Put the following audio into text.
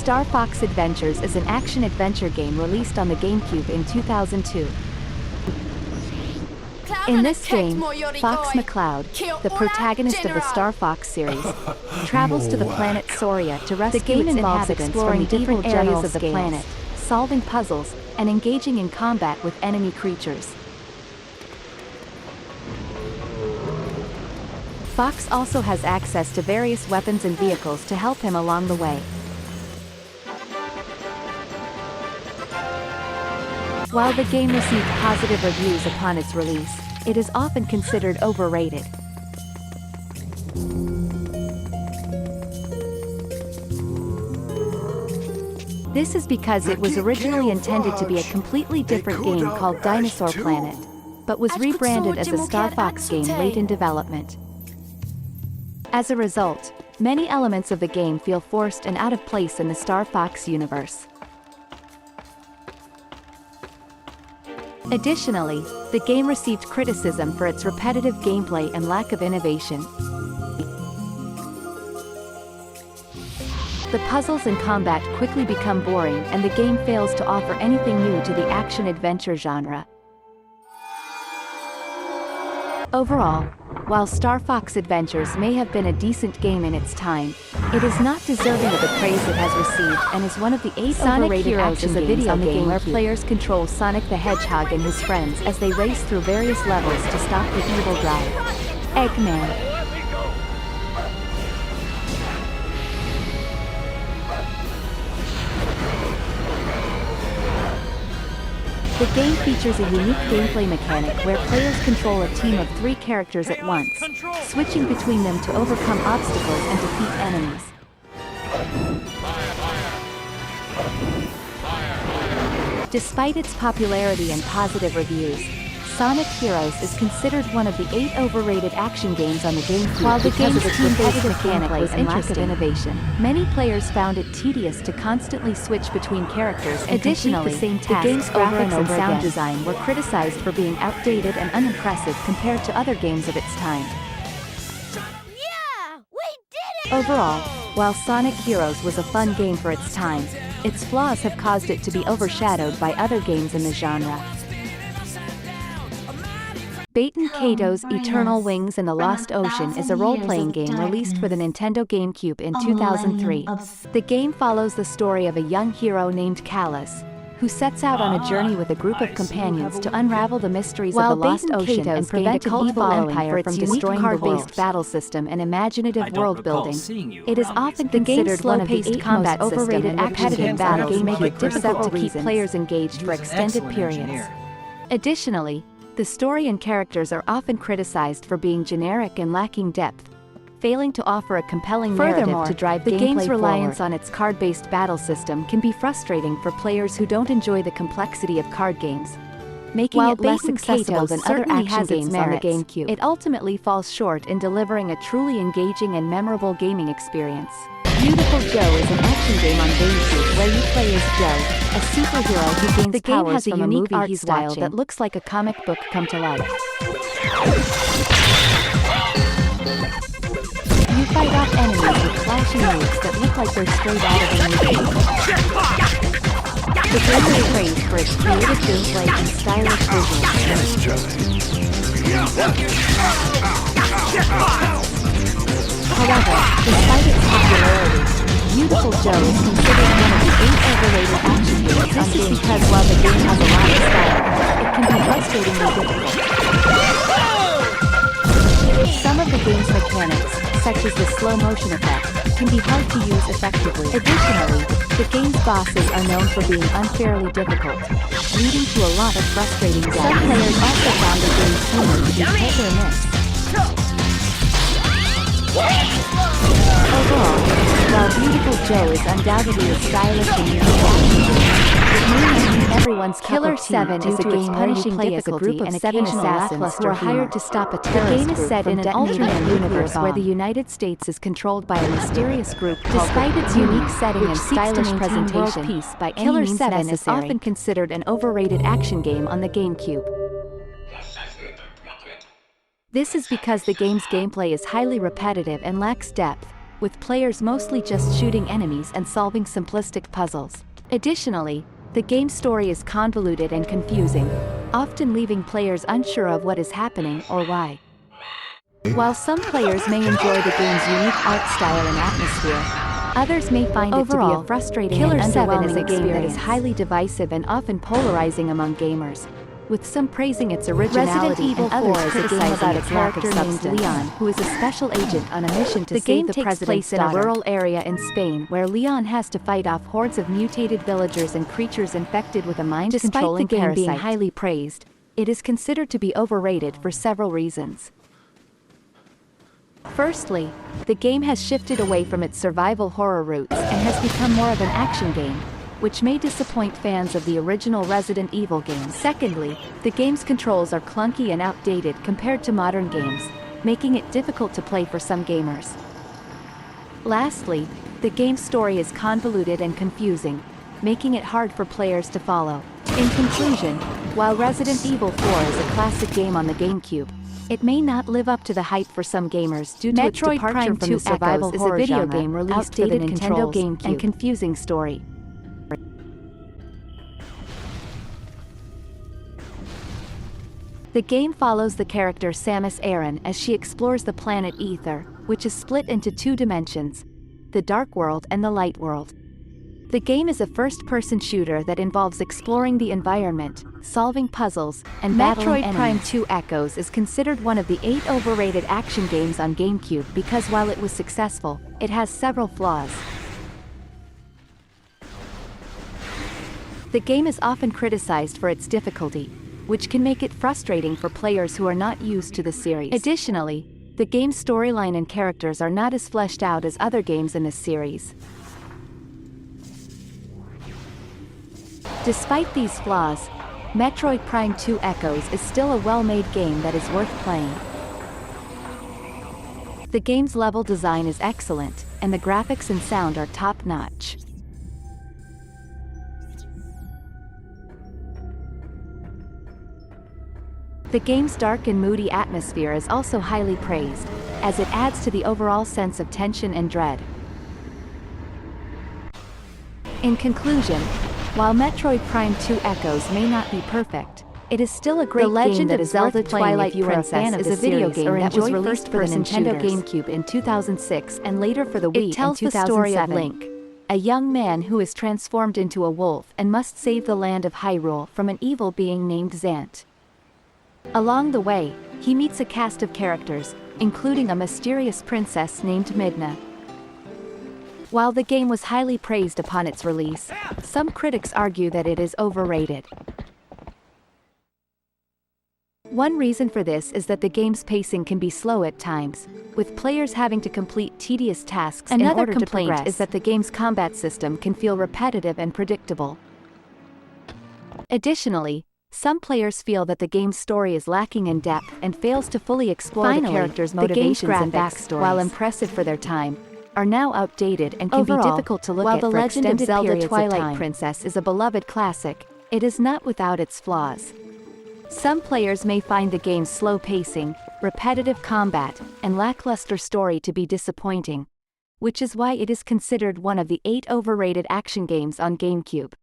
Star Fox Adventures is an action-adventure game released on the GameCube in 2002. In this game, Fox McCloud, the protagonist of the Star Fox series, travels to the planet Soria to rescue its inhabitants from the different areas of the planet, solving puzzles, and engaging in combat with enemy creatures. Fox also has access to various weapons and vehicles to help him along the way. While the game received positive reviews upon its release, it is often considered overrated. This is because it was originally intended to be a completely different game called Dinosaur Planet, but was rebranded as a Star Fox game late in development. As a result, many elements of the game feel forced and out of place in the Star Fox universe. Additionally, the game received criticism for its repetitive gameplay and lack of innovation. The puzzles and combat quickly become boring and the game fails to offer anything new to the action-adventure genre. Overall, while Star Fox Adventures may have been a decent game in its time, it is not deserving of the praise it has received and is one of the 8 overrated action games on the game where players control Sonic the Hedgehog and his friends as they race through various levels to stop the evil drive. Eggman. The game features a unique gameplay mechanic where players control a team of 3 characters at once, switching between them to overcome obstacles and defeat enemies. Despite its popularity and positive reviews, Sonic Heroes is considered one of the 8 overrated action games on the GameCube. While the game's competitive mechanic was interesting, innovation, many players found it tedious to constantly switch between characters and additionally, the same tasks. The game's graphics and sound design were criticized for being outdated and unimpressive compared to other games of its time. Yeah, we did it! Overall, while Sonic Heroes was a fun game for its time, its flaws have caused it to be overshadowed by other games in the genre. Baten Kaido's Eternal Wings in the Lost Ocean is a role-playing game released for the Nintendo GameCube in 2003. The game follows the story of a young hero named Callus, who sets out on a journey with a group of companions to unravel the mysteries of the Lost Ocean and prevent an evil empire from destroying the world. Battle system and imaginative world building. It is often considered one of the 8 combat overrated action battles, making it difficult to keep players engaged for extended periods. Additionally, the story and characters are often criticized for being generic and lacking depth, failing to offer a compelling narrative to drive the game's reliance on its card-based battle system can be frustrating for players who don't enjoy the complexity of card games, making it less accessible than other action games on the GameCube. It ultimately falls short in delivering a truly engaging and memorable gaming experience. Beautiful Joe is an action game on GameCube where you play as Joe, a superhero who gains powers from a unique art style that looks like a comic book come to life. You fight off enemies with flashy moves that look like they're straight out of a movie. The game is praised for its creative gameplay and stylish visuals. However, despite its popularity, Beautiful Joe is considered one of the 8 overrated action games. This is because while the game has a lot of style, it can be frustratingly difficult. Some of the game's mechanics, such as the slow motion effect, can be hard to use effectively. Additionally, the game's bosses are known for being unfairly difficult, leading to a lot of frustrating deaths. Some players also found the game's humor to be hit or miss. Overall, while Beautiful Joe is undoubtedly a stylish and unique action game, it may not be everyone's Killer 7 is a game where you play as a group of 7 assassins who are hired to stop a terrorist group. The game is set in an alternate universe where the United States is controlled by a mysterious group. Despite its unique setting and stylish presentation, Killer 7 is often considered an overrated action game on the GameCube. This is because the game's gameplay is highly repetitive and lacks depth, with players mostly just shooting enemies and solving simplistic puzzles. Additionally, the game's story is convoluted and confusing, often leaving players unsure of what is happening or why. While some players may enjoy the game's unique art style and atmosphere, others may find it to be a frustrating and underwhelming game that is highly divisive and often polarizing among gamers, with some praising its originality and others criticizing its lack of substance. Leon, who is a special agent on a mission to save the president's daughter. The game takes place in a rural area in Spain where Leon has to fight off hordes of mutated villagers and creatures infected with a mind-controlling parasite. Despite the game being highly praised, it is considered to be overrated for several reasons. Firstly, the game has shifted away from its survival horror roots and has become more of an action game, which may disappoint fans of the original Resident Evil games. Secondly, the game's controls are clunky and outdated compared to modern games, making it difficult to play for some gamers. Lastly, the game's story is convoluted and confusing, making it hard for players to follow. In conclusion, while Resident Evil 4 is a classic game on the GameCube, it may not live up to the hype for some gamers due to its departure from the survival horror genre, is a video game released for the Nintendo GameCube, and confusing story. The game follows the character Samus Aran as she explores the planet Aether, which is split into two dimensions, the Dark World and the Light World. The game is a first-person shooter that involves exploring the environment, solving puzzles, and battling enemies. Metroid Prime 2 Echoes is considered one of the 8 overrated action games on GameCube because while it was successful, it has several flaws. The game is often criticized for its difficulty, which can make it frustrating for players who are not used to the series. Additionally, the game's storyline and characters are not as fleshed out as other games in this series. Despite these flaws, Metroid Prime 2 Echoes is still a well-made game that is worth playing. The game's level design is excellent, and the graphics and sound are top-notch. The game's dark and moody atmosphere is also highly praised, as it adds to the overall sense of tension and dread. In conclusion, while Metroid Prime 2 Echoes may not be perfect, it is still a great game that is Zelda Twilight Princess is a video game that was released for the Nintendo GameCube in 2006 and later for the Wii in 2007. It tells the story of Link, a young man who is transformed into a wolf and must save the land of Hyrule from an evil being named Zant. Along the way, he meets a cast of characters, including a mysterious princess named Midna. While the game was highly praised upon its release, some critics argue that it is overrated. One reason for this is that the game's pacing can be slow at times, with players having to complete tedious tasks in order to progress. Another complaint is that the game's combat system can feel repetitive and predictable. Additionally, some players feel that the game's story is lacking in depth and fails to fully explore the characters' motivations and backstories. While impressive for their time, are now outdated and can be difficult to look at for extended periods of time. While The Legend of Zelda Twilight Princess is a beloved classic, it is not without its flaws. Some players may find the game's slow pacing, repetitive combat, and lackluster story to be disappointing, which is why it is considered one of the 8 overrated action games on GameCube.